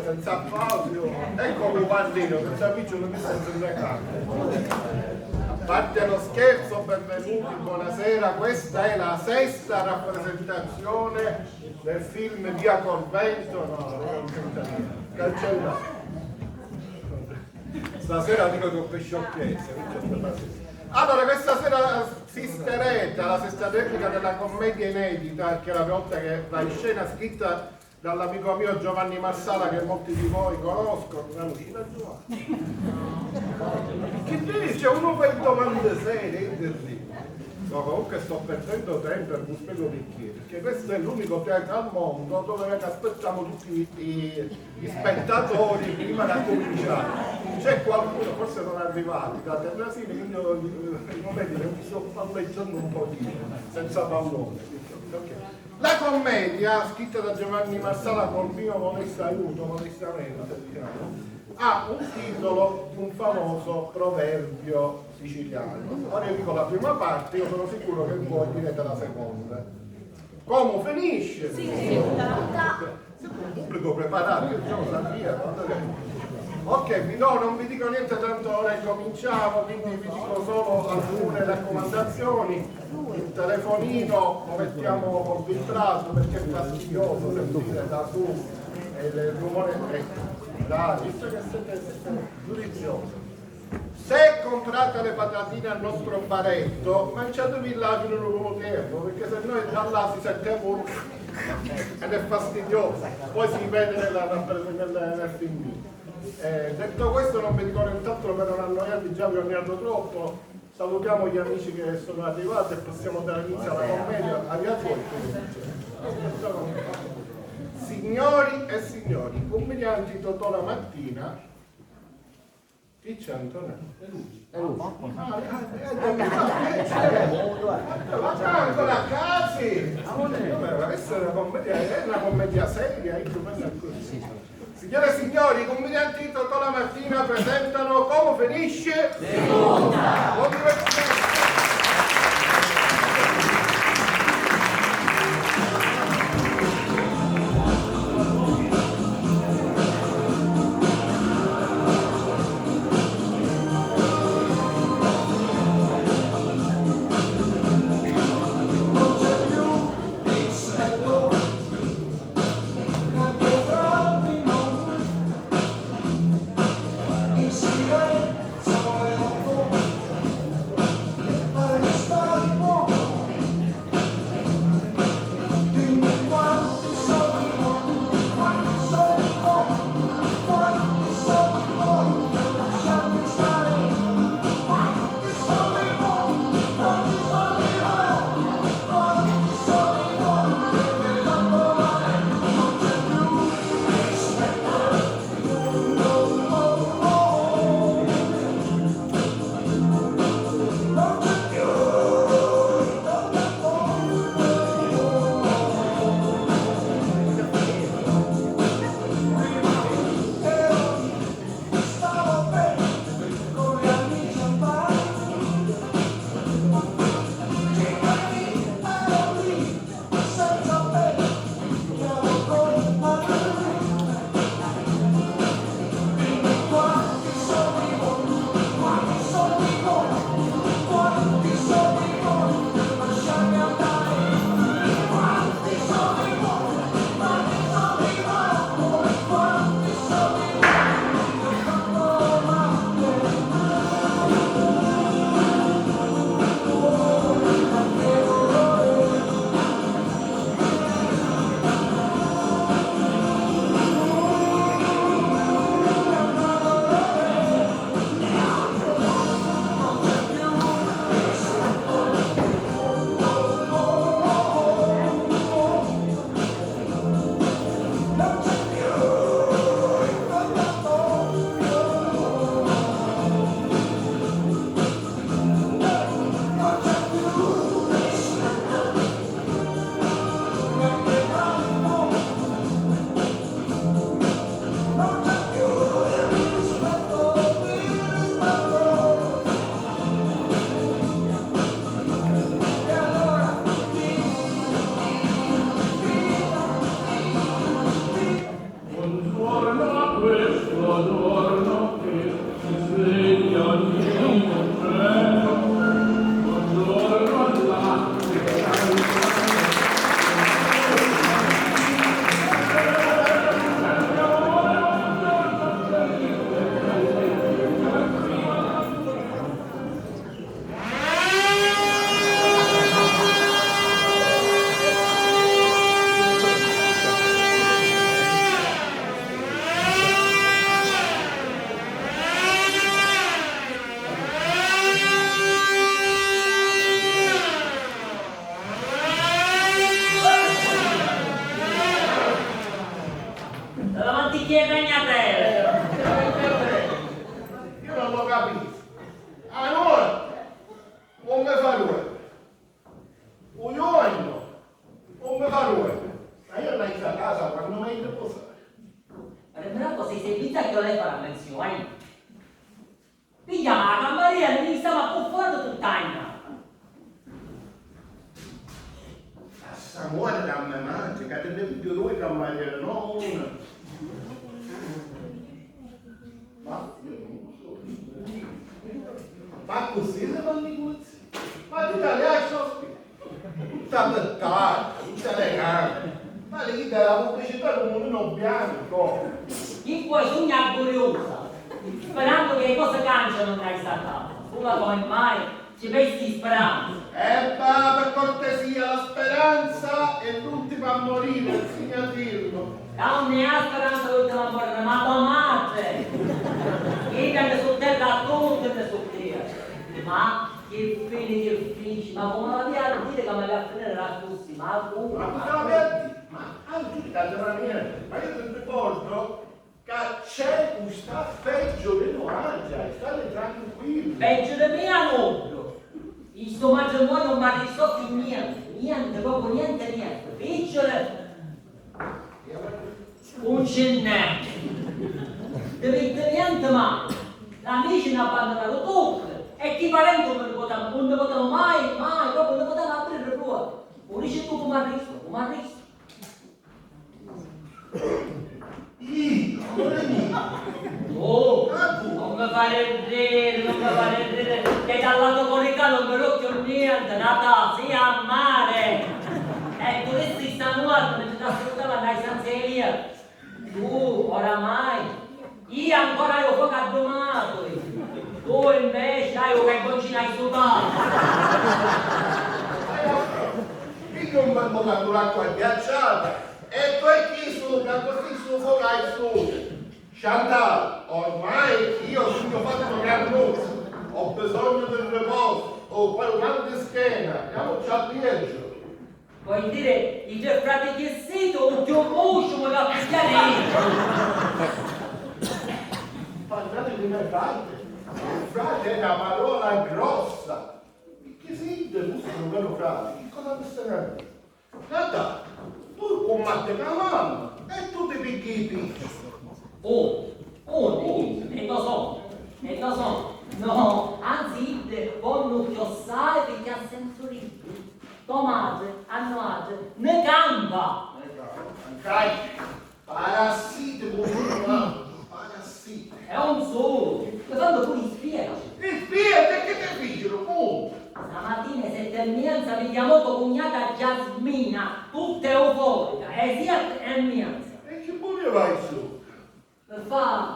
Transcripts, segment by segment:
senza Fabio, ecco un guardino, senza amici non mi sento in casa. A parte lo scherzo, benvenuti, buonasera, questa è la sesta rappresentazione del film Via Corvento, cancellato. Stasera dico troppe sciocchezze. Allora, questa sera assisterete alla sesta tecnica della commedia inedita, che è la volta che va in scena, scritta dall'amico mio Giovanni Marsala, che molti di voi conoscono. Una lucina che dice? Uno per domande serie. No, comunque sto perdendo tempo e vi spiego perché questo è l'unico teatro al mondo dove aspettiamo tutti gli spettatori prima da cominciare. C'è qualcuno, forse non è arrivato da Terrasini, quindi mi sto palleggiando un pochino, senza pallone. Okay. La commedia, scritta da Giovanni Marsala col mio modesto aiuto, modestamente, diciamo, ha un titolo di un famoso proverbio siciliano. Ora io dico la prima parte, io sono sicuro che voi direte la seconda. Come finisce? Sì. Siete un pubblico preparato, io già lo sapevo. Ok, non vi dico niente, tanto ora cominciamo, quindi vi dico solo alcune raccomandazioni. Il telefonino lo mettiamo col filtrato perché è fastidioso sentire da su e il rumore visto che siete giudiziosi. Se comprate le patatine al nostro baretto, mangiatevi là fino all'ultimo tempo, perché se noi da là si sente ed è fastidioso, poi si vede nel film. Detto questo, non vi dico nient'altro per non annoiarvi, già vi ho annoiato troppo. Salutiamo gli amici che sono arrivati e possiamo dare inizio alla commedia. Arrivati voi. Signori e signori, commedianti Totò la mattina. Chi c'è Antonello? È lui. Ma ancora a casi! Questa è una commedia seria, Signore e signori, i commedianti di Totò la mattina presentano Come finisce? Buon divertimento! figli e ragnatele. Io non lo capisco. Allora, come fa lui? Un giorno, come fa lui? Ma io non a casa quando mi riposare. Ma nemmeno sei servita che lei farà menzione. Piglia la cameriera, mi stiamo accoffando tutt'anno. Sta muore da me mangia, che te devi più due cameriere, non una. Ma io non lo so. Ma così se non li cuzzi? Ma tu te le lascio tutta mettata, tutta elegante. Ma lì della pubblicità come uno bianco. Chi puoi sognare curiosa, sperando che le cose cangiano non hai stata. Sulla come mai ci pensi speranza. Ma per cortesia, la speranza è l'ultima a morire, insegna a dirlo. Non ne ha speranza l'ultima morte, ma tua madre. Chi viene su terra a tutte le sottie. Ma che fine che finisci, ma come la via a dire che mi va a finire la così, ma tu. Ma cosa la vedi? Ma anche di casa mia, ma io ti ricordo che c'è un sta peggio di Noagia, state tranquilli. Peggio di me a nobile. In sto matrimonio non mi ha risolto più niente, proprio niente. Peggio un cennetto. Deve niente mai. L'amici ne abbandonato tutti. E chi parenti non ne potevano mai, proprio non ne potevano aprire più. Unisci tu come ha visto. Io, amore mio. Oh, non mi fare ridere, che dal lato coricano non mi rocchio niente, nata sia a mare. E questi stanno morti, mi sta ascoltando dai Sanzelia. Tu, oramai, io ancora io fuoco addomato. Tu invece hai un concina hai sudato. Io non vengo con l'acqua ghiacciata. E poi chi suga, così su hai su. Chantal, ormai io sono fatto grandoso, ho bisogno del riposo, ho poi un mal di schiena, andiamoci a Lieggio. Vuoi dire, i tuoi frati che sei tu, un tuo muscio mi va a picchiare io. Parlate di me frate, frate è una parola grossa. Che sei deluso un vero frate, che cosa mi stai dicendo? Guarda, tu combatte con la mamma e tu ti picchi i picchi. E lo so. No, anzi, voglio chiossare perché ha senso libero. Tua madre, a madre, ne canta. Dai, parassite, buono, parassite. È un solo, quando pure spiega. E spiega che ti figero, come? Stamattina alle 7:30 mi chiamò tua cognata Giasmina, tutta euforica, e sia e mia. E che buone vai su? Per fare,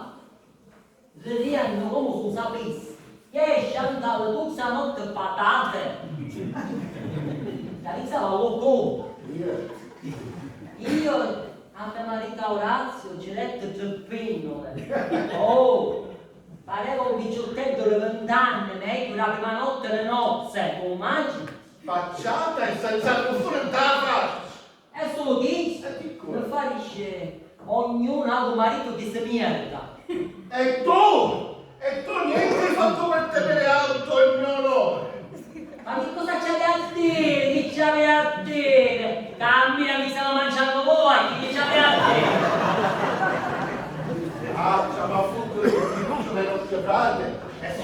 ridiano come si sapesse, che Chantal tutta la notte patate. La risava loco. Io, a Marita Orazio, ci ho letto tre pennole. Oh, pareva un diciottetto di 20 anni, meglio la prima notte e le nozze, come immagini? Facciata e senza nessuno da faccia. È solo chi? Per fare ognuno ha un marito che si merda. E tu niente hai fatto per tenere alto il mio onore. Ma che cosa c'avete a dire? Che c'avete a dire? Cammina, mi stanno mangiando voi, che c'avete a dire? Ah, ma appunto le nostre frate. E su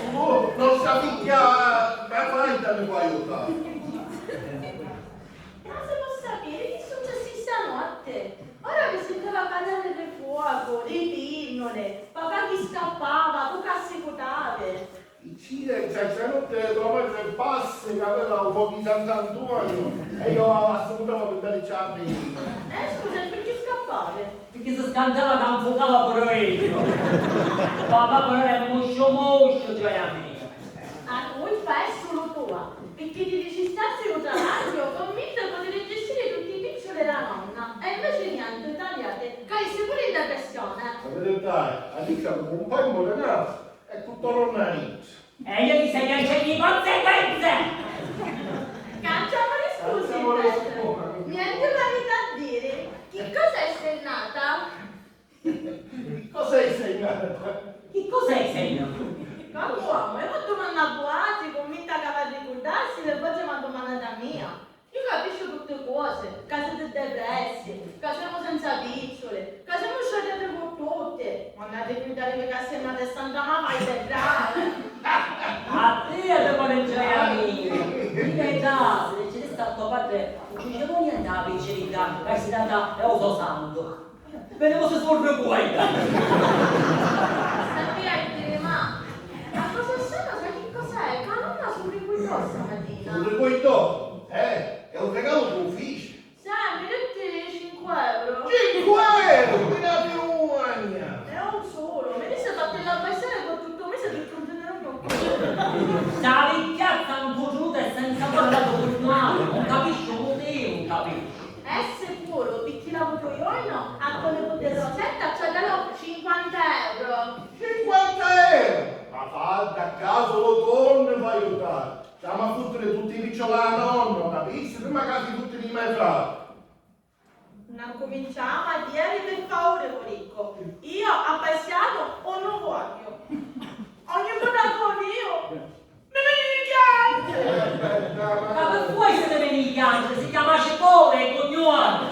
non sa picchia, ma fai da me può aiutare. Ma se posso sapere che è successo stanotte? Ora mi sentiva parlare del fuoco, di pinnole, papà che scappava, tu che assicutavi. C'è notte tua madre passa che aveva un po' di Sant'Antonio e io assolutamente per dare ciampi. Scusa, perché scappavi? Perché si scandava da un fuoco pure io. Papà però è moscio, gioia mia. La colpa è solo tua, perché ti registrassi un travaglio convinto di poter gestire tutti i piccioli della nonna, e invece niente, tagliate, caessi pure in depressione. Sapete dai, Alicia con un po' immodenato è tutto l'ornamento. E io ti sei cancelli di conseguenze! Canciamo le scuse, niente mai da dire. Che cosa è stennata? Che cos'è, segno? Caro uomo, io mi domando a buati, convinta che va a ricordarsi, e poi c'è una domanda mia. Io capisco tutte cose, che siete depressi, che siamo senza picciole, che siamo scegliete con tutte. Ma andate più da che cassennate Santa Mamma e grave. A te devo leggere a me. Dica già, se c'è stato padre, non ci c'è niente a piccerita, che si dà e uso santo. Vedevo se sorge poi. Sappi a dire, ma cosa sono? Sai che cos'è? Che nonna sul ricordo stamattina. Un ricordo? È un regalo d'ufficio. Sai, mi date 5 euro? 5 euro, mi date una. È un solo, mi disse fate la paesana con tutto il mese per contenere un po'. La ricchiazza un po' giuta e senza parlato col male, non capisci un motivo, non capisci. È sicuro, picchi la voto io no, a quelle con del rosetta c'è da 50 euro. 50 euro. Ma fatta a caso lo torno e vai a aiutare. Stiamo a fottere tutti i piccioli alla nonna, capisci? Prima che si tutti i miei frati. Non cominciamo a dire per favore, Morico. Io appassionato o non voglio. Ogni volta con io. Me ne viene Ma per voi siete venuti si chiama Cipolle, cognome.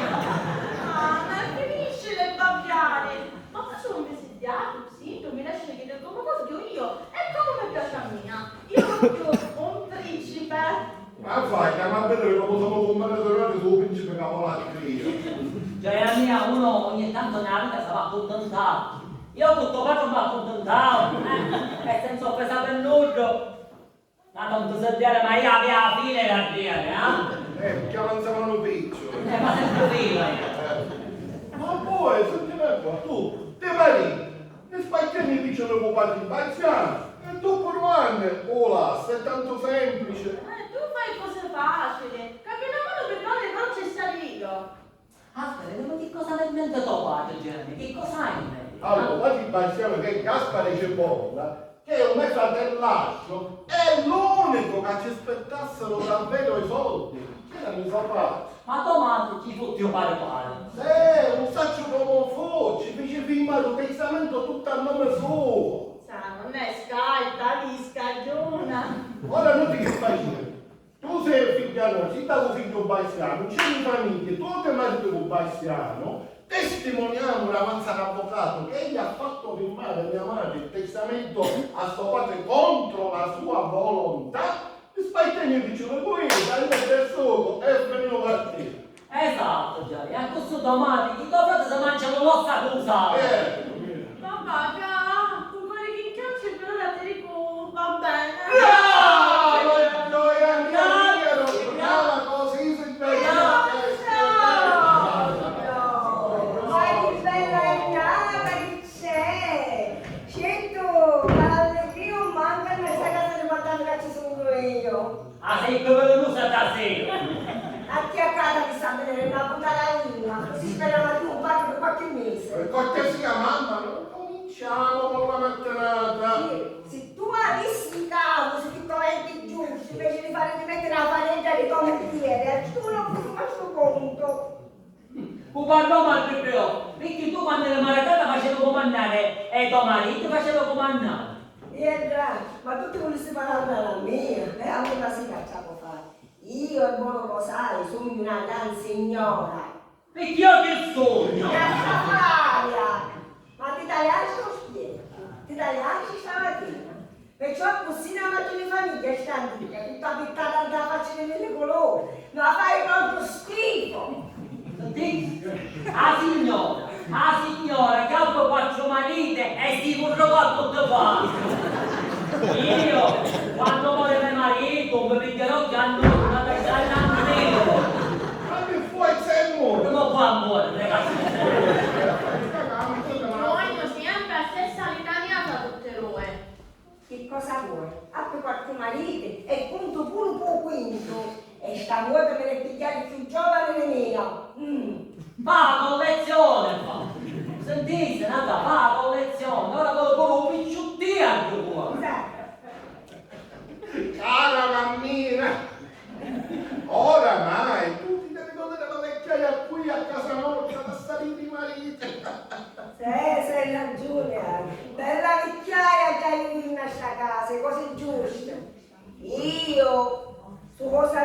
ma finisce le babbiane. Ma cosa sono presidiato, zitto, mi lascia chiedere come voglio io. E come mi piace a mia. Io voglio un principe. Ma fai, chiama a vedere come sono comandate sul principe cavolati io. Cioè, mia, uno ogni tanto nella vita si va accontentato. Io tutto fatto mi accontentavo, e senza offesa per nulla. Ma non ti so dire, ma io avevo la fine da dire, Perché avanzavano piccioli. Ma sempre viva. Ma poi, senti qua, tu, te vai, e spacchiamo i piccioli occupati in Baziano, e dopo Ruande, là, se è tanto semplice. Tu fai cose facili. Capiamo per noi non c'è salito. Aspetta, ma che cosa hai in mente tu, padre Gianni? Che cosa hai in mente? Allora, qua ti pensiamo che Gaspare Cipolla, che è un mio fratellaccio, è l'unico che ci aspettassero davvero i soldi. Che l'hanno fatti? Ma domani chi fu tuo padre? Non saccio come fu, ci fece firmare un testamento tutto a nome suo. Sa, non è scalda, li scagiona. Ora non ti che fai. Tu sei figliano, sei stato figlio baisiano, c'è in famiglia, tu ti marito con baisiano, testimoniamo l'avanzato avvocato che egli ha fatto firmare mia madre il testamento a suo padre contro la sua volontà. E spaitegno dice, poi dai del suo e venivo partito. Esatto, Gianni, a questo domani i tuoi fratelli si mangiano l'ossa cosa. Papà, già, con quelli che incacci però la te dico, va bene. Ah, sei come venuta stasera? Acchiaccata mi sta vedere una puttana luna, così speriamo di un parto per qualche mese. Per cortesia, mamma, non cominciamo con la mattinata. Se tu avessi il caso, se ti commenti giusto, invece di fare di mettere la panetta di commentiere, tu non fai questo conto. Parlo mal però, perché tu quando eri maritata facevi comandare e tuo marito faceva comandare. Ma tu ti volessi parlare dalla mia, e allora si facciamo fare. Io e buono lo sai, sono una gran signora. Perché io che sogno? Flavia! Ma ti tagliasci spiego? Ti tagliasci stamattina? Perciò così una macchina di famiglia standina, tutta pittata da faccia nelle colori, ma fai proprio schifo! La signora che ha quattro marite e si può trovare tutto fatto. Io, quando muore mio marito, mi piglierò che hanno una persona nero. Ma che fuori sei morto? Non può muovere, ragazzi. Noi sempre a stessa litania tutte noi. Che cosa vuoi? Apri qualche marito e punto pure un po' quinto. E sta vuoi per me pigliare più giovane di mia. Fa la collezione, fa. Sentite, nata, fa la collezione. Ora volevo un picciuttino anche qua. Cara mammina,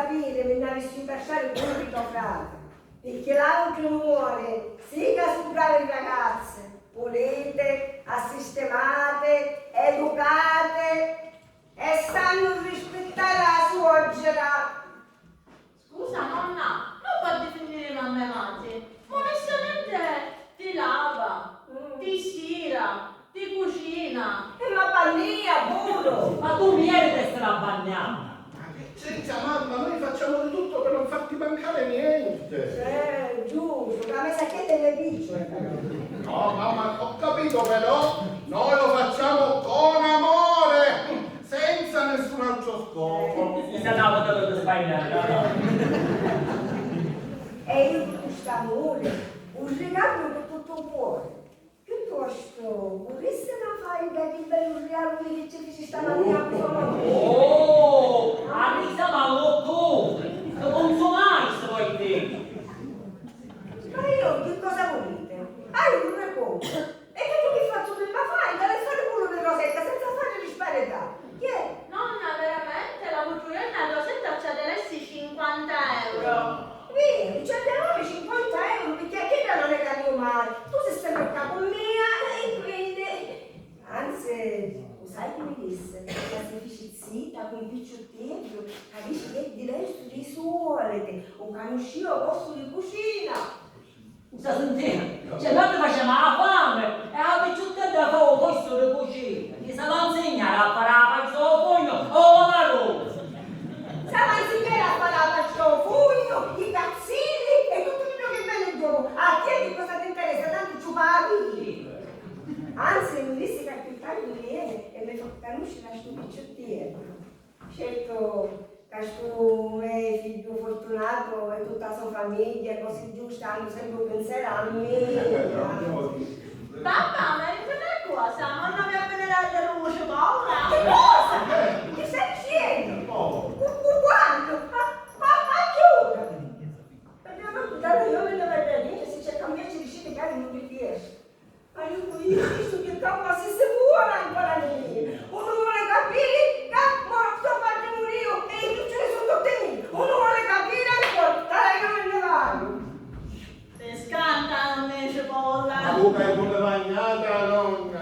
sapere, mi ne visto lasciare subito frate. Perché l'altro muore, sì che sono brave ragazze, pulite, assistemate, educate e sanno rispettare la suocera. Scusa nonna, non può definire mamme madri. Onestamente ti lava, ti stira, ti cucina. E ma bambina pure! Ma tu vieni di essere bagnata. Senza mamma, noi facciamo di tutto per non farti mancare niente. Giusto, la mesa che te le picciole. No, mamma, ho capito però, noi lo facciamo con amore, senza nessun altro scopo. Mi sa una volta per sbagliare. E io con questo amore, un regalo di tutto cuore. Piuttosto, vorresti una fai da che bello regalo che ci stamattina solo? Oh, Anisa ma loccone, non so mai se vuoi dire. Ma io che cosa volete? Ah, io non ne compro. E che tu mi faccio prima fai, dare fare quello di Rosetta senza fargli sparetare. Chi è? Nonna, veramente la cucciolina a Rosetta ci ha delessi 50 euro. Vedi, ci abbiamo 50 euro perché a che non è cambio male. Tu sei sempre a capo mia e quindi... Anzi, lo sai che mi disse? La si fece zitta con un picciottello, capisci che è diverso dei soliti, o che non usciva al posto di cucina. Sta sentendo? Cioè noi facciamo la fame e la picciuttella fa un posto di cucina. Ti sa insegnare a fare la pazza al fogno o la rosa. Stava insieme a fare la pasta al fogno, i cazzini e tutto quello che viene dopo. A te che cosa ti interessa? Tanto ci parli. Anzi, mi disse che più tardi viene e mi fa conoscere la sua picciottiera. Certo, questo è figlio fortunato e tutta la sua famiglia, così giusta, hanno sempre pensato a me. Papà, ma è una cosa, non abbiamo venerato la luce, paura. Che cosa? Che stai dicendo? Quando? A che ora? Abbiamo dato io me ne vai da niente, se c'è cambiato di scene che non mi piace. Ma io visto che troppo si buona ancora lì. Uno vuole capire che sto parte morire e io ce ne sono tutti lì. Uno vuole capire ancora, dai che me ne vado. Ti scanta me cipolla. La buca è pure bagnata, nonna.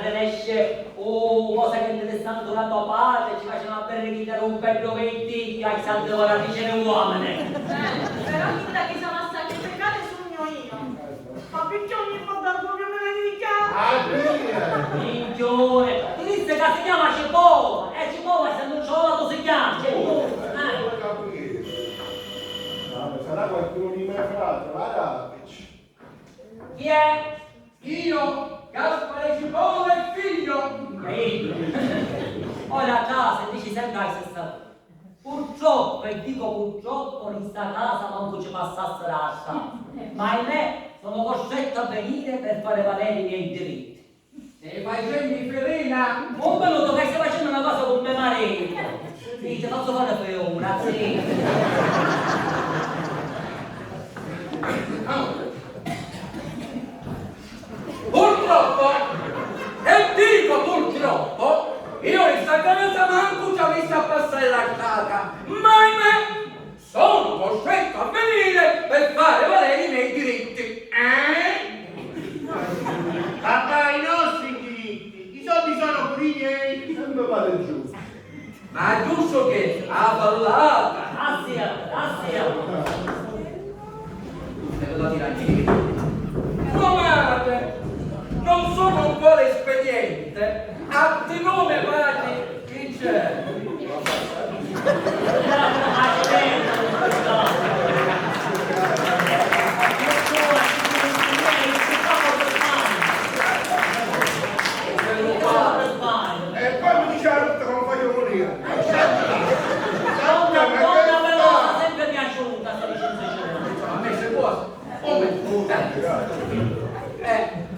Se ne esce, oh, cosa che interessante la tua parte, ci facciamo a bere chi un bello vestito, ai santi lavoratrici e uomini. Però tutta che siamo sacrificati sogno io. Ma perché ogni volta che me ne dica? Ah, via! Minchione, ti disse che si chiama cipolla, e cipolla se non c'ho la si chiama cipolla. Vuoi capire? No, sarà qualcuno di me frate, Arabici. Chi è? Io, Gaspare Cipolla e figlio! Figlio. Ora a casa dici sempre la stessa cosa. Purtroppo, e dico purtroppo, in sta casa non ci passasse la strada. Ma ahimè, sono costretto a venire per fare valere i miei diritti. Se facevi Ferina, Un minuto che stai facendo una cosa con mio marito. Sì, ti faccio fare per una, sì. purtroppo, e dico purtroppo, io in sta casa manco ci ho visto a passare la casa, ma ahimè, sono costretto a venire per fare valere i miei diritti. Papà, i nostri diritti, i soldi sono pure i miei. Sempre vale giusto. Ma è giusto che ha parlata. Assia. Devo dire anche Comate, non sono un buon espediente, a di nome paghi chi c'è. E poi mi dice la notte che non voglio morire. Donna veloce, sempre piaciuta, se dice A me se può.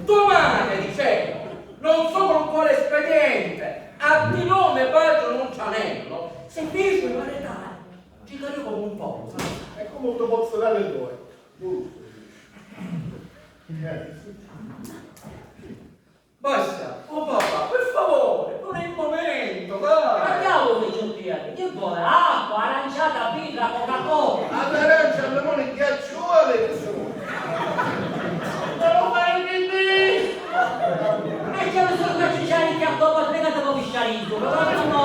Domani dicevo, non sono un buon espediente, a di nome paghi un cianello, se dici mi pare dare, ci carico come un po'. E come te posso dare due? Basta, oh papà, per favore, non è il momento, dai. Ma diavolo di giudia. Che vuole? Acqua, aranciata, birra, Coca-Cola. All'arancia, al limone, il ghiacciole, che sono? Devo fare il pipì! E c'è un solo che c'è il piatto, poi spiegate come sciarito, però no.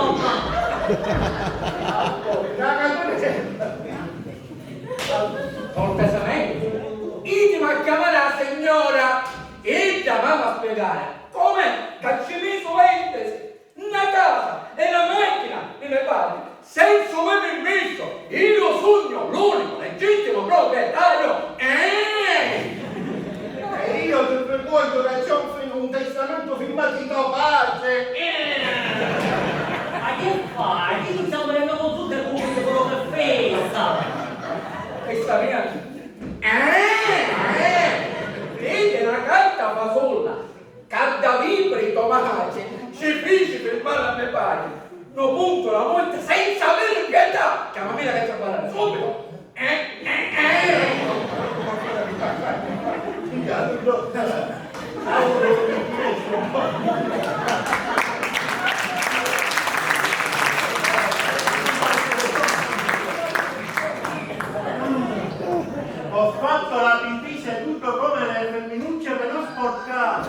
Cortesemente, idem a chiamare la signora e chiamava a spiegare come che ci messo una casa e la macchina di mio padre senza me permesso. Io sogno l'unico legittimo proprietario. E io ti ricordo che c'è un testamento firmato di tua pace. Ma che fai? Che ti stiamo prendendo con tutte le cose quello che festa? Questa mia vedi una carta fasolla carta vibri tomace ci fece per male a mio padre no punto la multa senza avere pietà chiamami la cazzo a parlare subito Ho fatto la pipì seduto come le femminucce per non sporcare.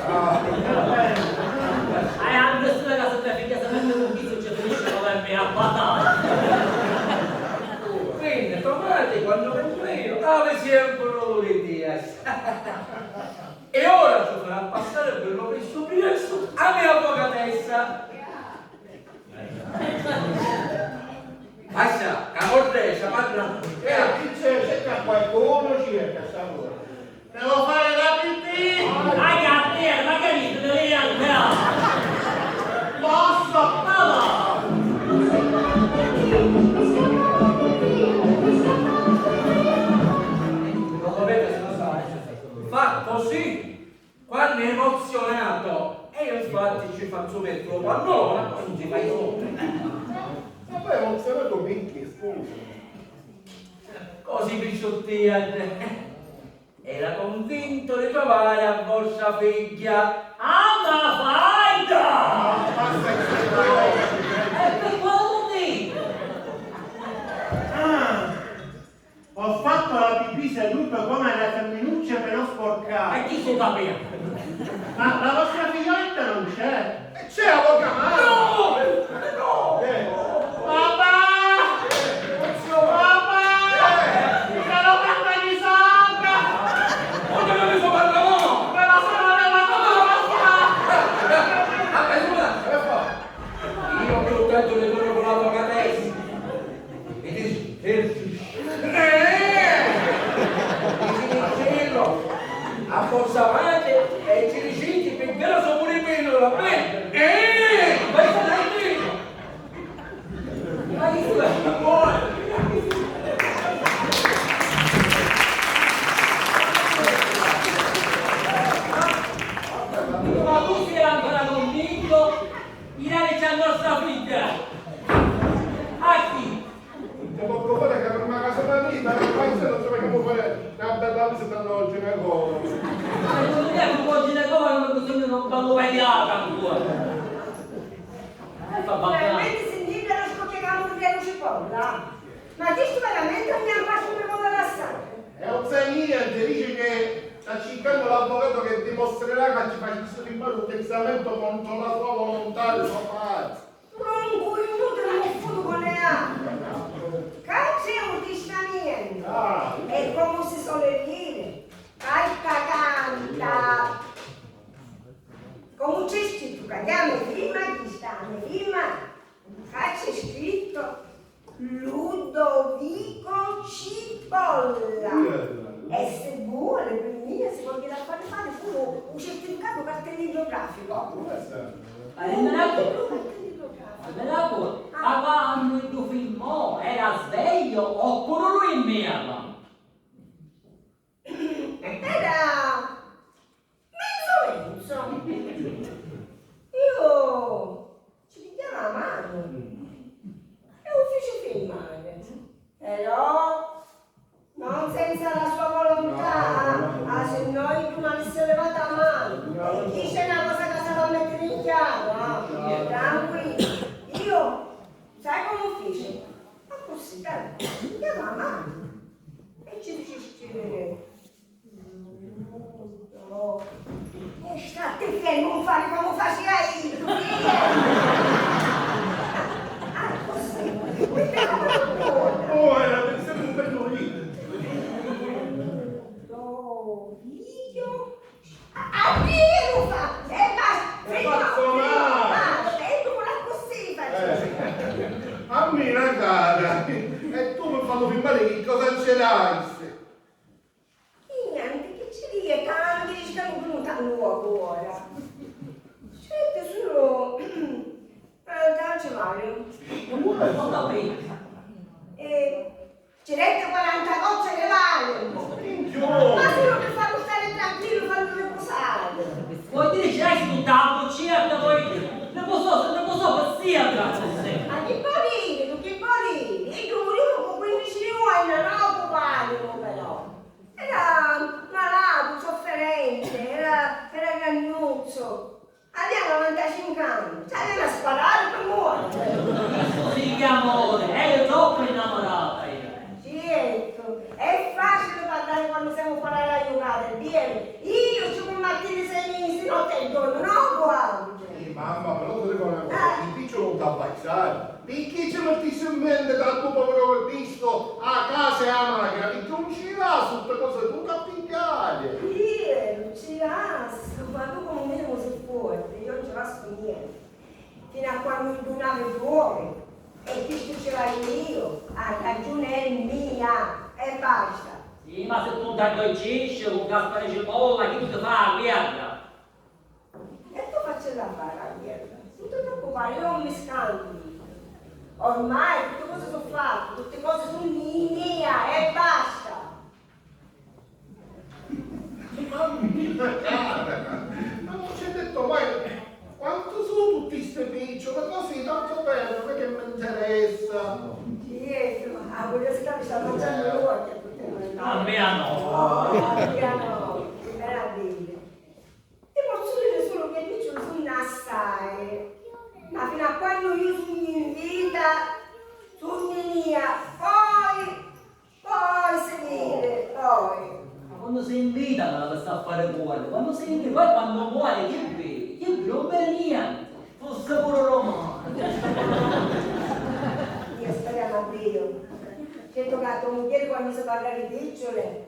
Hai anche sulle case per figlia se mette un viso ci finisce come me a patata. quindi tomate quando vengo io ave sempre l'idea e ora ci farà passare per lo presso presso a mia avvocatessa. Basta, camortessa, padrone. Chi c'è qualcuno circa stavolta? Devo fare la pipì! Ragazzi, magari te devi andare. Posso! Ma Non lo vedo se lo sa. Fa così quando è emozionato e io infatti ci faccio mettere un pannolone così ci fai sopra. Ma poi non si vedo minchia, scusa. Così pisciottiate. Era convinto di trovare a vostra figlia. ma faida! Basta che E per quale motivo? Ho fatto la pipì seduto come le femminucce per non sporcare. E chi si capiva? Ma la vostra figlioletta non c'è? c'è avvocato! No! Papà! Papà! Sono fatta di sacca! Non te ne so parlare! Me la sono levata! Io che ho detto le loro con l'avvocatessa. E dici, cielo, a forza mate e ci riusciti perché lo so pure meno, va bene? Vai a fare meno! Ma che tu amore! Ma tu sei ancora convinto di dare a nostra figlia? A chi? Devo provare che per una casa da vita, non so come fare una bella visita al ginecologo. Ma non è un po' ginecologo, non ho bisogno di un ballo tagliato ancora. Fa bacca. Veramente sentite lo scocciacamo di Piero Cipolla? Ma questo veramente non mi ha fatto un po' della strada? E non sai niente, dice che sta cercando l'avvocato che dimostrerà che ci facesse firmare un testamento contro la sua volontà e il suo padre. Non cui non ho fatto con le altre. Cazzo è un testamento. E come si suole dire? Carta canta. Come c'è scritto? Cadiamo firma chi sta? Firma. Cazzo è scritto Ludovico Cipolla. E se vuole, per me, si vuole fare solo un certificato cartello idrografico. Me la pure. Ma quando tu filmò era sveglio oppure lui merda? Era mezzo. Io ci pigliavo la mano e lo fece filmare. Però non senza la sua volontà, se noi tu non avessi levato la mano. E chi c'è una cosa che sa mettere in chiaro, no? dire? No. E state fermo, non fare come facevi io. Ah, così. Questa è come buona. Oh, era sempre un bello lì. No, io. Addio fa! Faccio male. E tu la così faccio. A me una cara. E tu mi fanno filmare che cosa ce l'hai? Niente, che ci dica, tanti ci stanno venuti a nuovo ora. Senti solo... Tanto Mario. Non capito. Ci dette 40 gocce che vale. Ma solo per farlo stare tranquillo, farlo riposare. Vuoi dire ce l'hai tutta la boccetta, poi ne posso passare grazie a te. Ma che porini, tu che porini? E tu io con 15 anni non ho occupato però. Era malato, sofferente, era gagnuzzo. Aveva 95 anni, ci aveva sparato per muovere. Si chiama amore, eri troppo innamorata io. Certo, è facile parlare quando siamo fuori alla giocata, è vero. Io ci come mattine 6 mesi, notte e giorno, no guarda. Mamma, però tu devi una cosa, il piccio non ti abbassare. Perché ci mettessi in mente dal tuo povero visto a casa e a macchina? Perché non ci va su queste cose, tu capigliare. Io ci rasso, ma tu come me non sei forte, io non ci rasso niente. Fino a quando tu navi fuori. E chi ce l'hai io, la ragione è mia e basta. Sì, ma se tu ti addolcisci con Gaspare Cipolla, che ti fa, guarda? E tu faccio da fare la guerra. Non ti preoccupare, io non mi scambi. Ormai tutte cose sono fatte, tutte cose sono mie e basta. Mamma cara, ma non ci hai detto mai quanto sono tutti questi piccioli, così tanto bello, non è che mi interessa. Dietro, la curiosità mi sta mangiando gli occhi a tutte le A me no. no, che meraviglia. Ti posso dire solo che i piccioli sono assai. Ma fino a quando io sono in vita, sono mia, poi si vede, poi. Ma quando sei in vita non la sta a fare buona, quando sei in vita, poi quando muore che vedi? Che non vede niente, fosse pure romano. Io speriamo a Dio. Certo che a tua moglie quando si parla di picciole,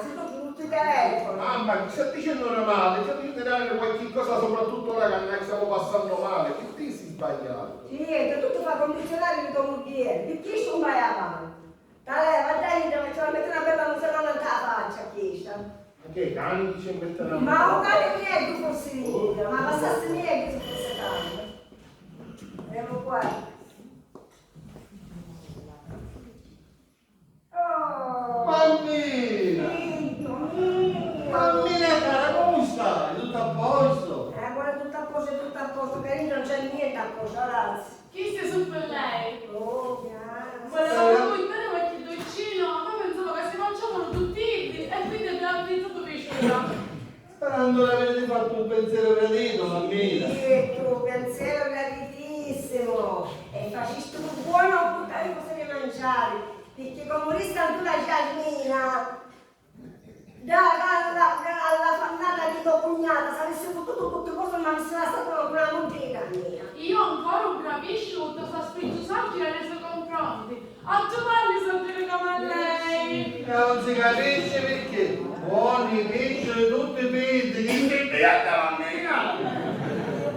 si tocca tutti i telefoni. Mamma, ti sta dicendo una male, ti devi dare qualche cosa soprattutto ora che stiamo passando male, che ti sei sbagliato? Sì, tutto fa condizionare di tua moglie, di chi non vai avanti? Dai, dai, facciamo mettere una bella musica alla faccia, chiesa. Che cani dice in questa Ma un cane mio tu fossi vita, ma passasse mio che si fosse cane. Vediamo qua. Oh, Mammina! figlio mio! Mammina cara, come stai? Tutto a posto? Guarda, tutto a posto, carino, non c'è niente a posto, ragazzi. Chi sei su per lei? Oh, grazie. Volevamo lui bene qualche dolcino, ma pensavo che si mangiavano tutti e quindi abbiamo pensato piaciuta. Sperando di averti fatto un pensiero gradito, mammina. Sì, tu, pensiero graditissimo. E faciste un buono buttare cose da mangiare. Perché come resta tu la Giasmina, alla fannata di tua cognata, se avessi potuto tutte cose, ma mi sarà stata una montina mia. Io ancora non capisco tutto sta spinto saggi nei suoi confronti. A trovarli sono delle come a lei. Non si capisce perché. Buoni, pesci, tutti pitti, che ti beata mammina.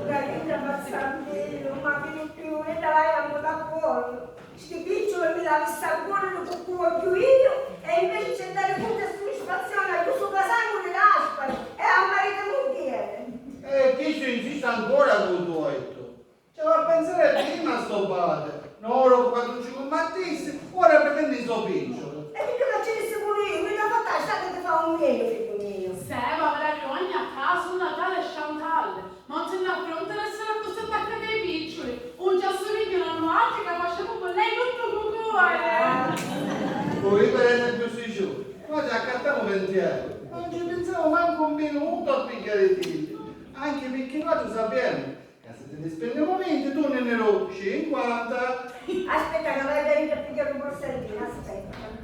Carina, passando, ma che più, e dai, amo da buono. Sti piccoli mi la vista buona, non cucco più io, e invece c'è da tutta soddisfazione al giusto casaco dell'aspari e a marito moglie. Chi ci insiste ancora con tuo etto? Ci va a pensare prima sto padre. No, dopo quando ci combattessi, ora pretendi sto picciolo. E mica la ce ne pure io, mi da fatta sta che ti fa un meglio, figlio mio. Ma vergogna a caso un Natale e Chantal. Non ce n'ha pronta ad essere così attaccati ai piccoli. Un giassolino non altro che facciamo con lei tutto cuore. Poi per esempio si giù. Noi ci accattiamo 20 euro. Non ci pensiamo manco un minuto a picchiare i figli. Anche perché noi ci sappiamo che se te ne spendiamo 20 tu ne ero 50. Aspetta che vai a venire a pigliare un borsellino, aspetta.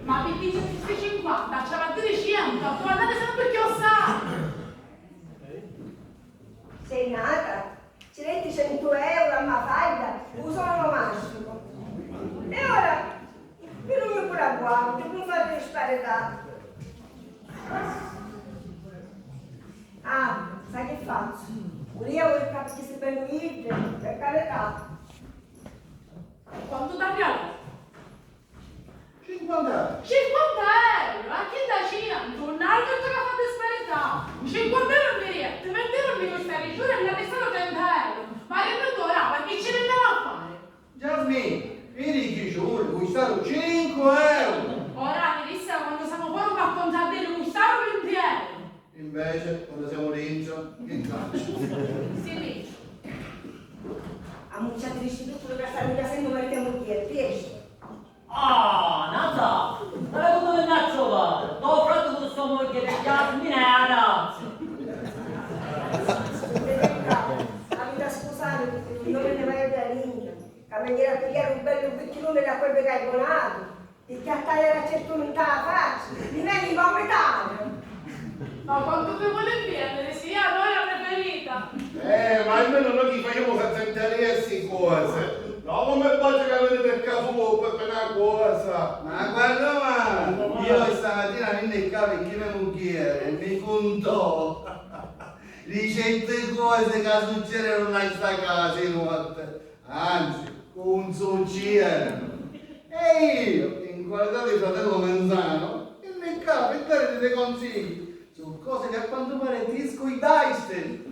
Ma dice che 50, c'è la 300, guardate sempre che lo sa. Sei nata, ci metti 100 euro a Mafalda, usano massimo. E ora, per un mio pure guardo, non fate sparetare. Ah, sai che faccio? Un euro il capo che si per per carità. Quanto da piano? 50 euro. 50 euro, a chi da 100? Un altro che fa disparità. 50 euro mi riette, 20 euro mi costa il giuro e mi ha restato 30 euro. Ma ripeto ora, ma che ce ne andiamo a fare? Giasmine, vedi che giuro, costato 5 euro. Ora mi disse quando siamo fuori a contare costarono 20 euro. Invece, quando siamo dentro, che cazzo? Si dice. Ammucciatrici tutto che sta mica sempre mettiamo dietro, riesci? Ah, Nata, ma come mi ha trovato? T'ho fatto con sua moglie che Jasmine è a razza. Avete scusate perché non me ne vai da linea. Cameriera a pigliare un bello obiettivo da quel che hai bonato. Ti chiattare la certosità la faccia. Mi vedi come metà. Ma quanto ti vuole prendere? Sì, a noi la preferita. Ma almeno noi ti facciamo senza interessi cose. No, come faccio che avete per caso per una cosa? Ma guarda, ma io stamattina venne in casa e chi me non chiede, mi contò ricette cose che succedono in sta casa in notte. Anzi, con succedono. E io, in qualità di fratello Menzano, venne in casa per dare dei consigli su cose che a quanto pare ti scuidaste.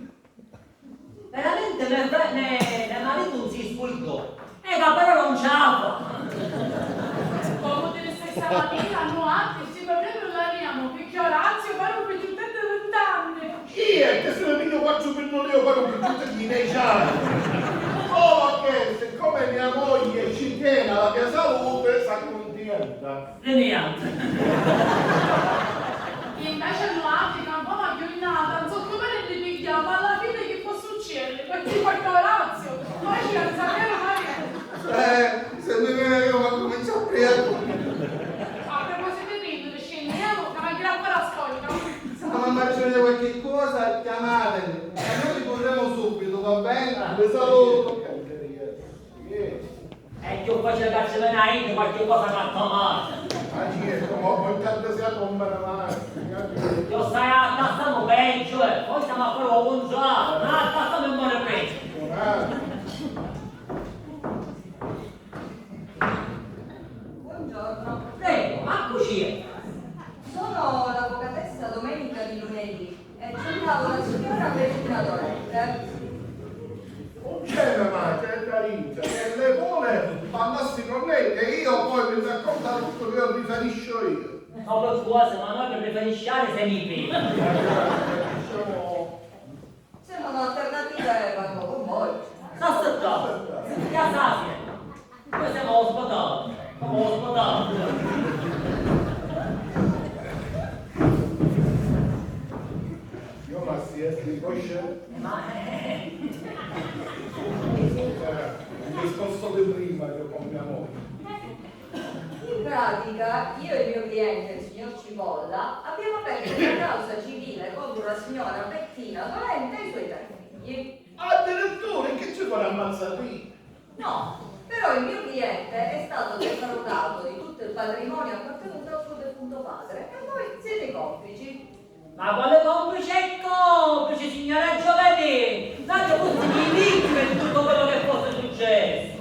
Veramente ne marito non si sfuggo. Ma però non ce la fa. Come deve essere stamattina, no altri, si proprio non l'aniamo, perché Orazio parla per tutte e 20 anni. Chi è che se ne vedo faccio per non io parlo per tutti i miei anni? Oh, che siccome mia moglie ci tiene alla mia salute, sta contenta. E niente. Invece no altri, che un po' maglionata, non so come ne ripicchiamo, ma alla fine che può succedere? Perché porta Orazio, poi ci la sapere Maria. Se mi viene io ma comincio a prendere. A proposito di prendere, scendiamo, che mancherà a fare la scoglica. Se non mangiare qualche cosa, chiamatemi. E noi li porremo subito, va bene? Vi saluto. E che faccio la cazzo di naito, qualche cosa mi ha tomato. Ah, certo, ma poi tanto si tomba mai. Io stai a tassamo peggio, poi stiamo a fare un buongiorno, a tassamo in buone peggio. Buongiorno, Prego, eccoci. sono l'avvocatessa Domenica di lunedì e cercavo la signora Bettina Dorente. Non c'è mai, c'è Carinza, che le vuole parlarsi con lei e io poi mi racconta tutto che lo riferisco io. No, per cose, ma noi per riferisciare se mi piglia. Se non ho alternative vengo con voi. Sta aspettando. Che assassi. Noi siamo ospitati. Siamo ospitati. Io ma si è di cosce. Ma Il discorso di prima che con mia moglie. In pratica, io e il mio cliente, il signor Cipolla, abbiamo aperto una causa civile contro la signora Bettina Dolente e i suoi 3 figli. Addirittura, e che ci vuole ammazzare qui? No, però il mio cliente è stato defraudato di tutto il patrimonio appartenuto al suo defunto padre e voi siete complici. ma quale complice è complice, signora Giovedì? Tanto tutti i vittime di tutto quello che fosse successo.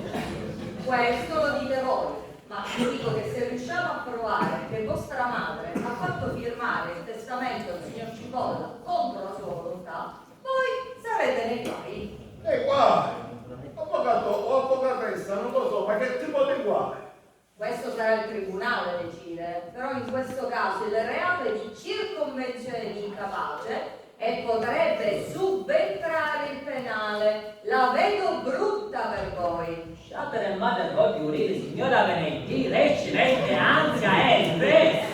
Questo lo dite voi, ma vi dico che se riusciamo a provare che vostra madre ha fatto firmare il testamento del signor Cipolla contro la sua volontà, voi sarete nei guai. E guai! Avvocato o avvocatessa, non lo so, ma che tipo di guai? Questo sarà il tribunale a decidere, però in questo caso il reato è di circonvenzione di incapace e potrebbe subentrare il penale. La vedo brutta per voi. Sciattere madre proprio urire, signora Venetti, lei ci mette ansia e stress.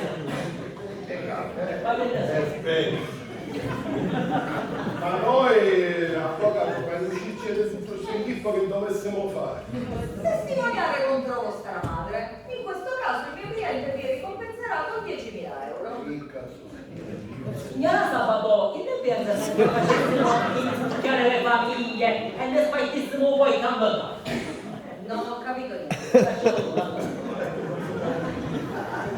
Ma noi, avvocato, per uscirci del centro scientifico che dovessimo fare? Testimoniare contro vostra madre. In questo caso il mio cliente vi ricompenserà Signora Sabato, che ne pensa se facessimo infucchiare le famiglie e le spartissimo poi cambiare? Non ho capito niente.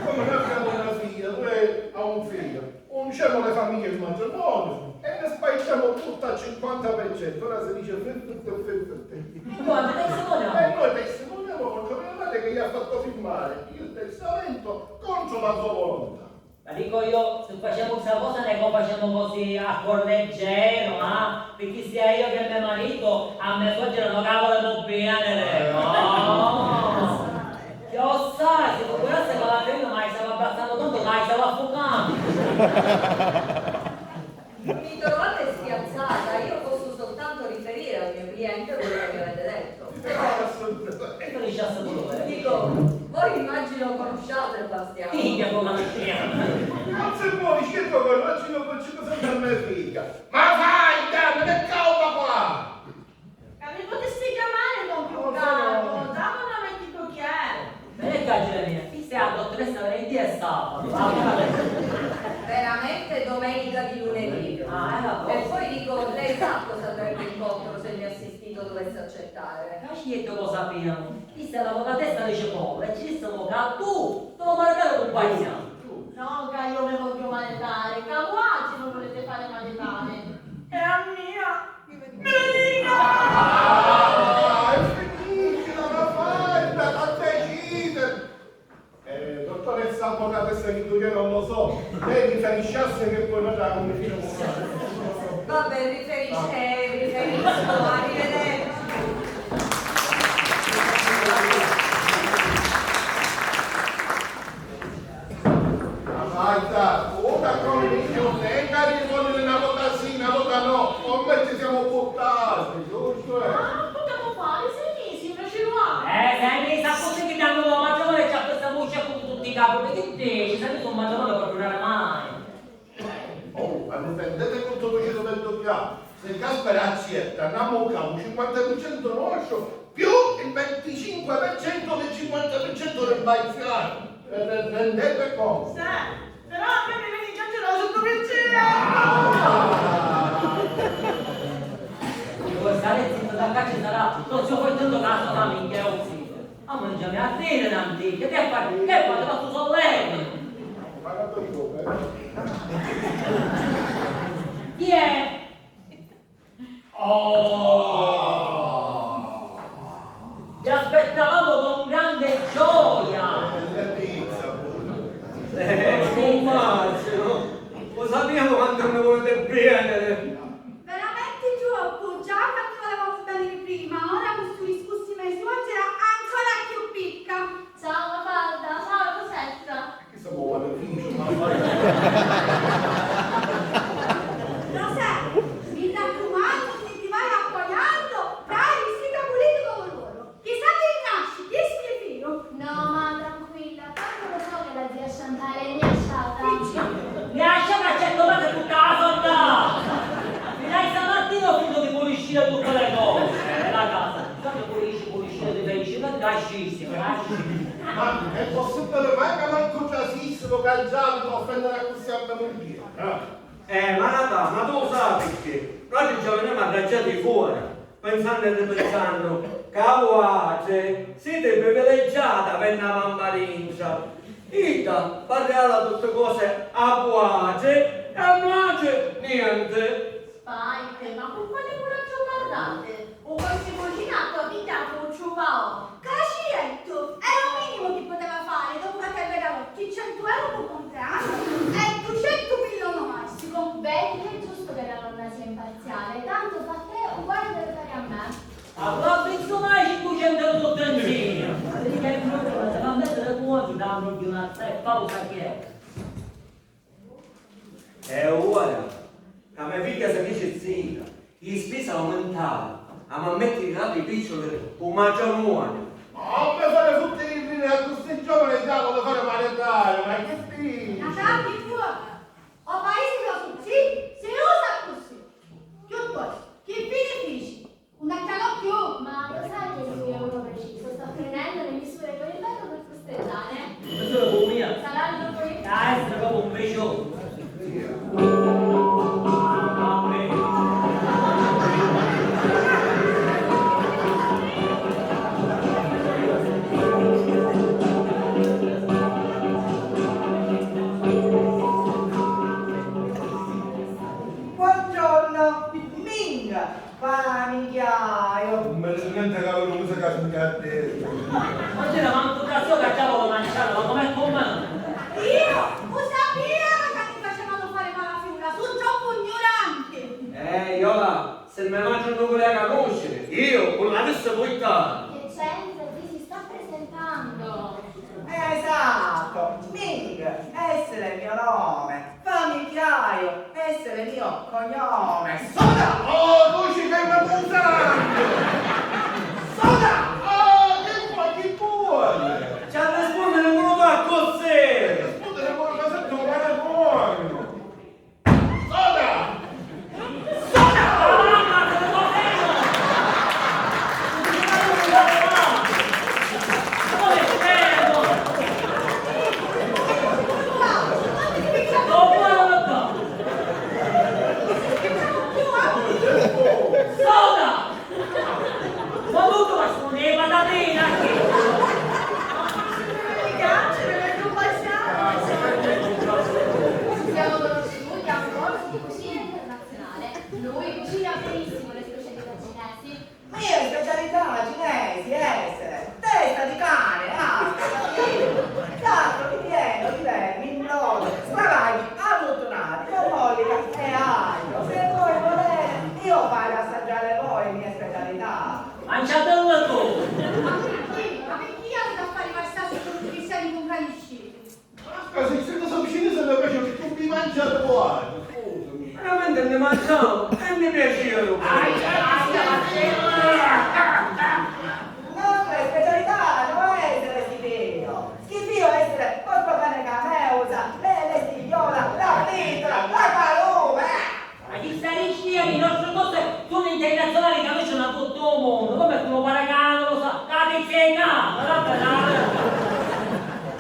Come noi abbiamo una figlia, lui ha un figlio, unciamo le famiglie in matrimonio e ne spacciamo tutto al 50%, ora si dice 50-50. E quando testimoniamo? E noi testimoniamo con mia madre che gli ha fatto firmare il testamento contro la sua volontà. Ma dico io, se facciamo questa cosa ne facciamo così a cuor leggero, perché sia io che mio marito a me suocero non cavolo bene, no! Io sai, se tu quella se la prendo ma stava abbassando tanto, ma stava affogando! Mi trovate spiazzata, io posso soltanto riferire al mio cliente quello che mi avete detto. E tu dici a sapore? Dico, voi immagino conosciate Bastiano. Figlia con la mia! Non si può, certo che immagino che ci cosa per me figlia. Ma vai, dammi, che causa qua! Mi potessi chiamare Don Piucato, dammi una mettito chiaro. Bene cagile mia, chi sei la dottoressa venerdì e sabato? Veramente domenica di lunedì. E poi dico, lei sa cosa avrebbe incontro se il mio assistito dovesse accettare. Cascietto lo sappiamo, chi sei l'avvocatessa dice povera, e ci disse avvocato, tu, te lo maritare compagnia. No, che io mi voglio maritare, che oggi non volete fare maritare. E a mia, Finiscila, ma fatta, non decidere! Dottoressa avvocatessa che tu io non lo so, lei riferisce che poi noi la come fino a Vabbè, riferisco, arrivederci. Aspetta, ora come dico, magari vuole una volta sì, una volta no, ormai ci siamo buttati, giusto? potevamo fare 6 mesi, una ciruana. 6 mesi a così che danno una matrimonio e c'ha questa voce con tutti i capi, perché te ci sei un matrimonio per durare mai? Oh, ma non prendete conto che ci dovete toccare. Se Gaspare accetta, andiamo a un 50% nostro più il 25% del 50% del baiziano. Rendete conto? Sì, però a me mi viene già sotto piacere. Stare zitto da qua ci sarà, non si può tanto caso da minchia o zitto. Ma mangiami a dire l'antica, che fai? Che fai? Ti fatto sollevare. Pagato io, Chi è? Ti aspettavamo con grande gioia! Immagino, lo sappiamo quanto mi volete bene. Veramente troppo, già quando volevamo bene prima, ora costruiscussi me suocera ancora più picca. Ciao Mafalda, ciao Rosetta. Che siamo quando finisce una Rosè, mi raccomando, se ti vai appagando, dai, siga politico con loro. Chissà che nasci, chi schifino. No, ma tranquilla, tanto lo so che la zia Chantal è lasciata. Mi lascia che c'è domani tutta la soldata! Mi dai stamattina finito di pulire tutte le cose nella casa. Quando pulisci di felici, non lasciissimo, Ma è possibile mai che manco giasissimo che il giallo offendere a così a memoria? Ma tu sai perché? Noi ci veniamo arrangiati fuori, pensando e ripensando, cavolo, siete privilegiata per una mammarincia. Ida, parliamo tutte cose a buace, e a nuace niente. Spike, ma con quale coraggio parlate? O qualche cucinato abitato un ciubao? Cacietto, era un minimo che poteva fare dopo che ti regalotti 100 euro per comprare e 200 milioni massimo. Vedi che è giusto che la nonna sia imparziale, tanto fa te uguale deve fare a me. allora penso mai 500 euro tutte insieme. Vedi che il problema se va a mettere fuori danno di una pausa che è. E ora, la mia figlia si dice zia, gli spese aumentare, a mettere i capi piccoli, un matrimonio. Ma come fare tutti i primi a questi giovani già da fare maritare, ma che fine? Natali fuori, o paese così, si usa così. Più poi, che fine finisci? Un accalò più. Ma lo sai che lui è uno preciso, sta prendendo le misure con il vetro per festeggiare? Questo è la mia. Sarà il dopo il Dai, è proprio un pescione. essere il mio nome, famiglia, essere il mio cognome. Soda! Oh, tu ci fai una puntata! Soda! Oh, che vuoi, che vuole? Ci ha rispondere voluto a cos'è? Rispondere con una cosa trovare buono! Soda! Siamo conosciuti a un corso di cucina internazionale. Lui cucina benissimo le specialità cinesi. Mia specialità cinesi, essere testa di cane, l'altro ripieno di vermi, innove, sparaghi, abbottonati, con mollica e aglio. Se voi volete, io farò assaggiare voi le mie specialità. Mangiatelo tu! Ma perché anda a fare passaggio con tutti i cristiani con canisci? Aspetta, se sei stato vicino se lo faccio che tu mi mangi a tuo, scusami. Veramente ne mangiamo e mi piaceva. No, le specialità non è essere schifio. Schifio è essere molto bene cameusa, le stigliola, la pitola, la palume. Ma chi stai dicendo? Le nostre cose sono internazionali che noi ce l'hanno tutto il mondo. Come tu lo paragano, lo sa, la pizzetta,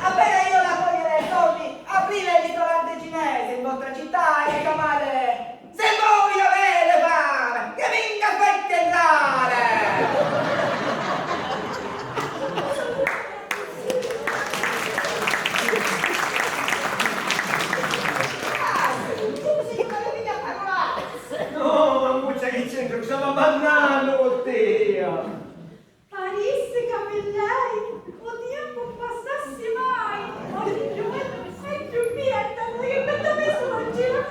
Appena io raccogliere i soldi, aprire il ristorante cinese in vostra città e chiamare se voi avete fame, che vinca fatti entrare! No, mammuccia che c'entra, stiamo bannando con te. Parisse capellai, oddio non passassi mai. Oggi giovane sei più niente, che per me sono gira.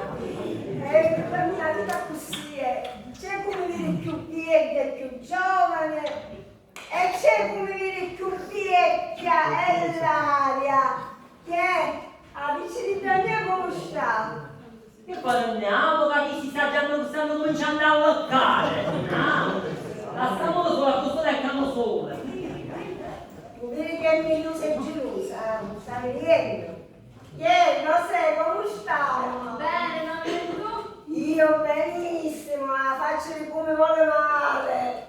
La mia vita così è. C'è come dire più vecchia e più giovane e c'è come dire più vecchia è l'aria che a vicino di mia conosciamo. Che parliamo, ma chi si stanno cominciando a lottare? La stamola sulla costola e canno sole. Tu vedi che mi sei gelosa, stai vedendo? Ieri non sei come stiamo? Bene, non è tu? Io benissimo, la faccio di come vuole male.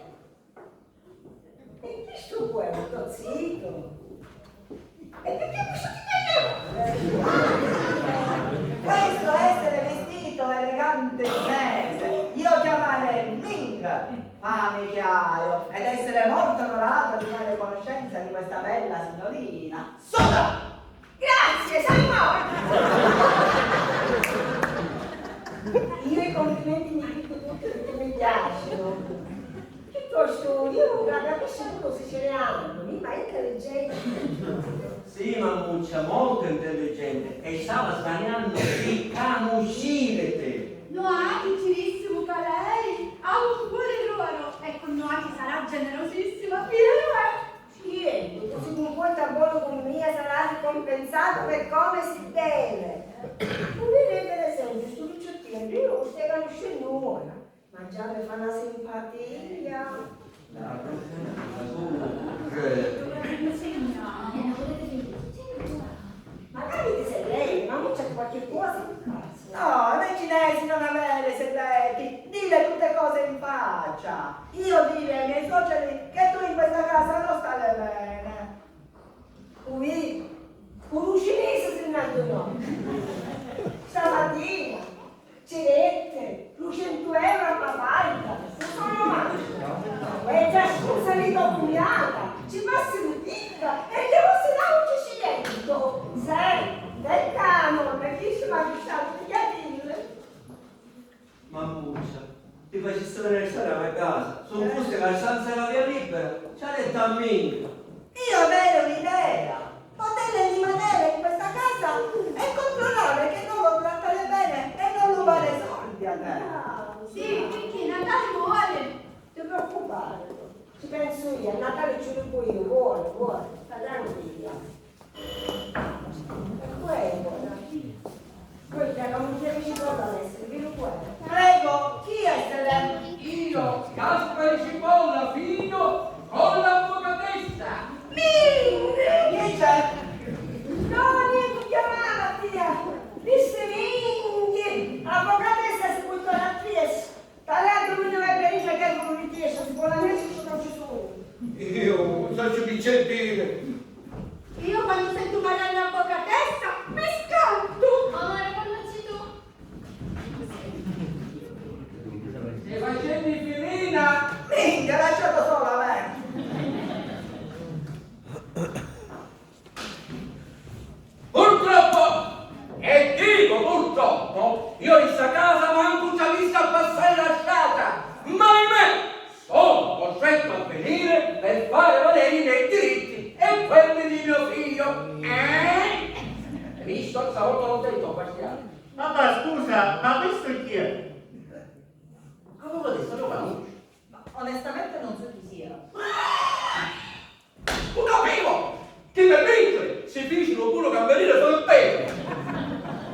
E che sto quello, zitto? E perché questo ti tagliamo? Questo essere vestito elegante cinese, io chiamarei Ming, famiglia, ed essere molto onorato di fare conoscenza di questa bella signorina. Soda! Grazie, sei Io i complimenti mi dico tutti perché mi piacciono. Piuttosto io non capisco cosa ce ne hanno, ma è intelligente. Sì, mammuccia, molto intelligente. E stava sbagliando di camuscire te. Noaki, girissimo che lei ha un cuore d'oro. Ecco, Noaki sarà generosissima, fiero è. Sì, tu si comporta buono con me, sarà ricompensato per come si deve. Non vedi per esempio, sto ricciottino, io non stai conoscendo ora, ma già mi fa una simpatia. Magari ti segreti, ma non c'è qualche cosa in casa. No, noi cinesi non avere segreti, dille tutte cose in faccia. Io dire ai miei suoceri che tu in questa casa non stai bene. Qui, un cinese se ne adunò. Stamattina, cerette, 200 euro a papaita, non sono mai. E già scusa di cognata, ci passi l'utica e devo se no un ciscimento. Sai, del canone, chi si va a dire? Mammuccia, ti facessi venire a casa. Sono giusto che la stanza era via libera. Ci ha detto a me. Io avevo un'idea. Poter rimanere in questa casa e controllare che non lo trattare bene e non rubare soldi a te. Sì, perché Natale vuole. Non ti preoccupare, ci penso io, a Natale ci rubo io, vuole, sta tranquilla. E quello io in sta casa manco ci ha vista passare lasciata, ma ahimè sono costretto a venire per fare valere i miei diritti e quelli di mio figlio. Hai visto? Stavolta l'ho detto, Bastiano. Papà, scusa, ma questo chi è? Avevo detto, lo conosco. Ma onestamente non so chi sia. Non capivo! Che per vincere si fecero pure cameriere sul petto!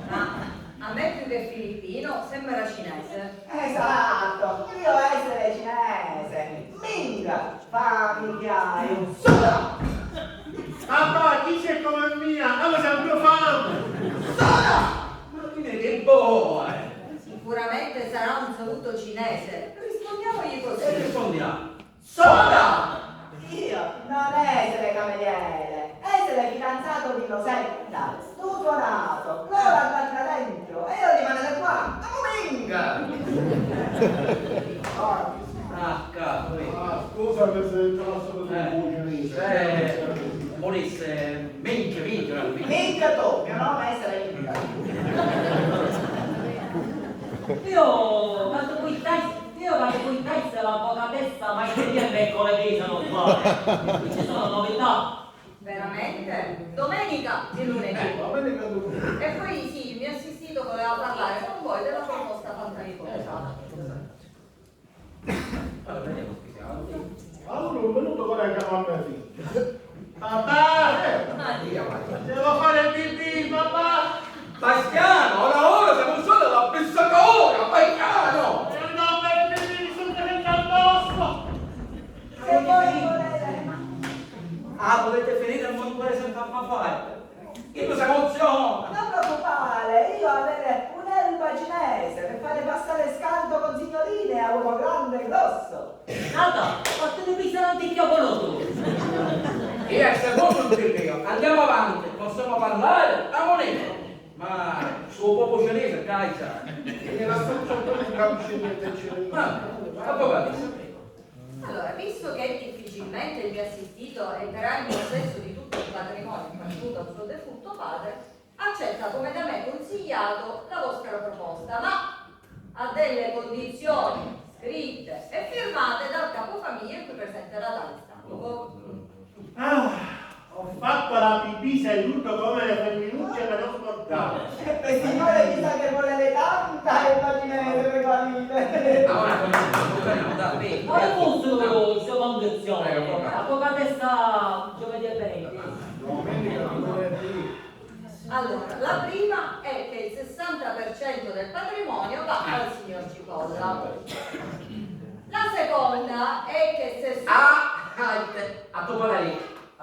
Ma a me più che filippino sembra cinese. Esatto, io essere cinese. Minga, fammi chiaro. Sola! Papà, chi c'è come mia? Ah, ma c'è un mio fame! Ma che boh! Sicuramente sarà un saluto cinese. Rispondiamogli E così. rispondiamo. Soda! Io non essere cameriere, essere fidanzato di Rosetta, tutorato, loro andranno dentro e io rimanere qua. Minga! Ah, cazzo, vedi. Scusami se te la sono Volesse minchia. Minga tu, mio nome è essere Minga. Io quando puitassi l'avvocatessa, ma che via mercoledì se non sbaglio. Ci sono novità. Veramente? Domenica e lunedì. E poi sì, il mio assistito voleva parlare con voi della proposta fatta di cosa. Allora, vediamo che siamo. Allora, un minuto con la chiamata lì. Papà! Devo fare il pipì, papà! Bastiano, ora siamo solo alla pizzacora, vai piano! E non fare il pipì, mi sono cadendo addosso! Se voi volete. Ah, volete finire il mondo senza fare? Io mi si emoziona! Non preoccupare, io avere un'erba cinese per fare passare scaldo con signorine a uomo grande e grosso. Nata, fatemi pizza l'antichio voluto. Io se vuoi non ti dico, andiamo avanti, possiamo parlare a moneta. Ma suo popolo cinese, caccia. E la faccia non capisce niente. Ma papà, Allora, visto che difficilmente il mio assistito entrerà in possesso di tutto il patrimonio impartito al suo defunto padre, accetta come da me consigliato la vostra proposta, ma a delle condizioni scritte e firmate dal capofamiglia in cui presente la tale stampo. Ho fatto la pipì seduto come le femminucce per non sporcare. E signore mi sa che volete tanta erba cinese per guarire. ora cominciamo da te. Ma posso in sua condizione? Prego, papà. L'avvocatessa giovedì e venerdì. Domenica, lunedì. Allora, la prima è che il 60% del patrimonio va al signor Cipolla. La seconda è che se A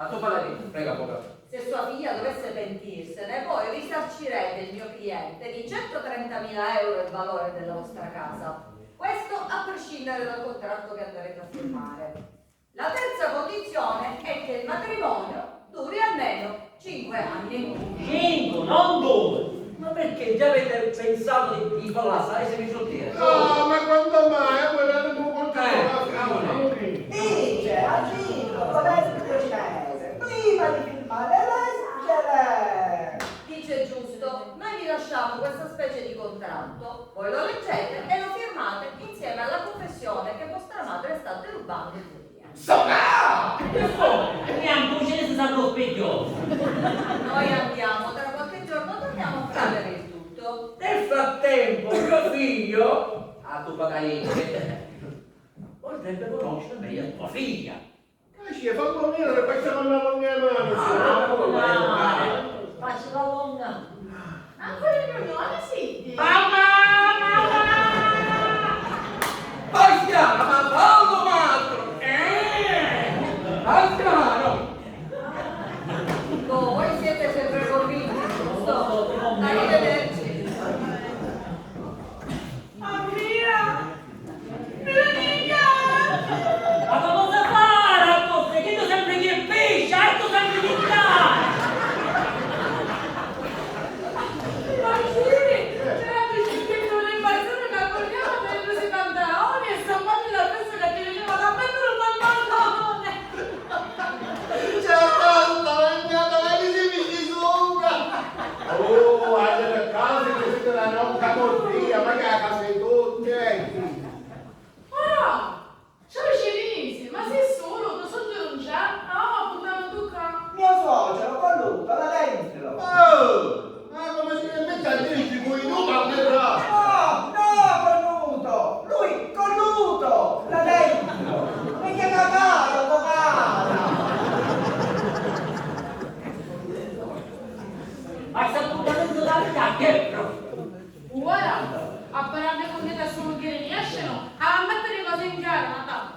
tu parare, prega papà. se sua figlia dovesse pentirsene, voi risarcirete il mio cliente di 130.000 euro il valore della vostra casa. Questo a prescindere dal contratto che andrete a firmare. La terza condizione è che il matrimonio duri almeno 5 anni. 5, non 2. Ma perché già avete pensato di fare se mi soltiere? No, ma quando mai? Quella che tu continuare. Dice, agito, codesto cinese, prima di firmare leggere. Dice giusto, noi vi lasciamo questa specie di contratto, voi lo leggete e lo firmate insieme alla confessione che vostra madre sta derubando il suo cliente. Neanche un cinese sa lo specchio. Noi andiamo, tra qualche giorno torniamo a prendere il tutto. Nel frattempo, mio figlio, a tu pagare, vorrebbe conoscere meglio tua figlia. Ci fanno venire le facciamo una lunga mano. Faccio la lunga. Ancora in riunione, sì. Bastiano, ma fallo matto! Bastiano! Voi siete sempre convinti, giusto? Arrivederci. Ma cosa fare a cose? Che tu sempre chi è pesce, tu sempre chi sta? Ma sì, c'era vicino Ma che proprio? Ora, a pararne con te adesso non dire riescono a mettere cose in chiaro, Natale.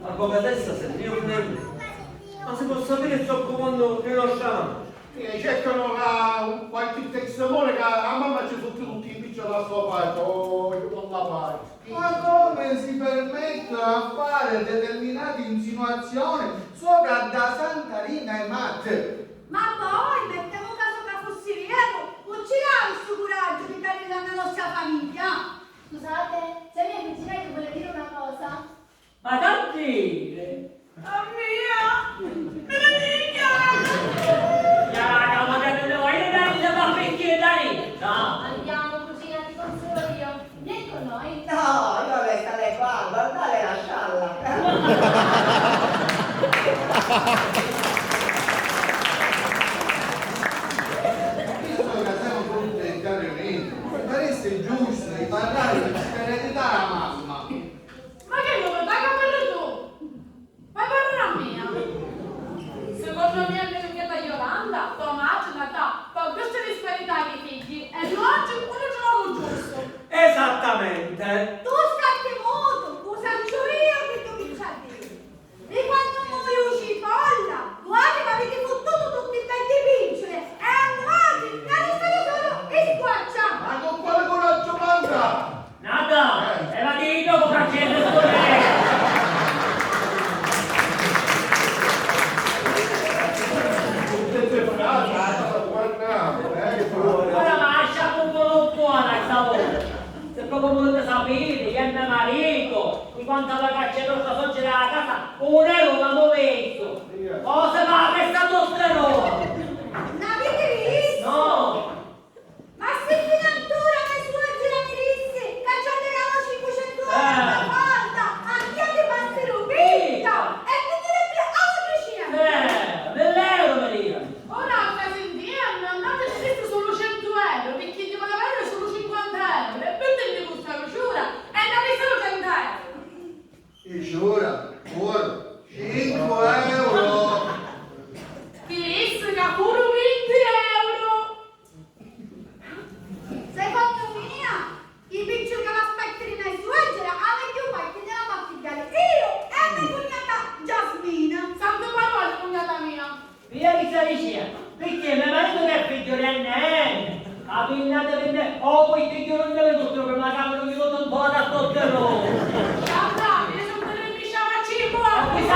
Ma come adesso se io prendo? Ma si può sapere sto comando che lo sciamano? Cercano qualche testimone che a mamma ci sono tutti i piccioli da sua parte, o con la parte. Ma come si permettono a fare determinate insinuazioni sopra da Santarina e Matte? Ma poi, mettiamo caso che fossi vero, non ci dà questo coraggio di dare la nostra famiglia. Scusate, se mia cugina che vuole dire una cosa. Ma da dire? A mia! Benedica! Ya, ma che ne vuoi dare da pappettine da lì? No. Andiamo, cugina, ti consolo io. Vieni con noi. No, io vorrei stare qua, guardare la scialla. Visto che siamo tutti in riuniti, mi paresse giusto di parlare per eredità alla mamma. Ma che vuoi da capello tu? Ma parla a mia! Secondo me è che da Yolanda, Tommaso, Natà, con queste disparità di figli, e oggi uno trovo giusto. Esattamente. Tu scatti molto, usaccio io che tu mi c'ha dire. E quando noi usci folla, guarda che avete fottuto tutti i petti piccoli e andate, non state solo e squarciamo. Ma con quale coraggio manca? Nada, e la di dopo francese scorrere. Ora ma lasciamo un po' buona stavolta. Se proprio volete sapere che è mio marito, di quanto la caccia nostra soggia della casa, un euro l'hanno messo. O se va a questa tosterona. L'avete visto? No. Ma se finantura che suoggi la mirissi, cacciate la 500 euro alla volta, andiate a passare un vita e ti direte alla cucina. Dell'euro mi dire. Ora a casa indiana andate a dire solo 100 euro, perché ti vuole avere solo 50 euro. E per te mi costa la misura e non è solo 100 euro. E giura, ora, 5 euro. Ti disse che pure 20 euro. Secondo mia, i piccoli che l'aspettano in suocera hanno più parte della battigliare. Io e mia cognata Giasmina. Santo parole, cognata mia. Via che sta dicendo? Perché mio marito che è figliolenne. La pinnata vende, oh poi ti non deve tutto per la camera che io non può da tosterone. Sandra, mi sono per il bisciamacci, Ma qui sta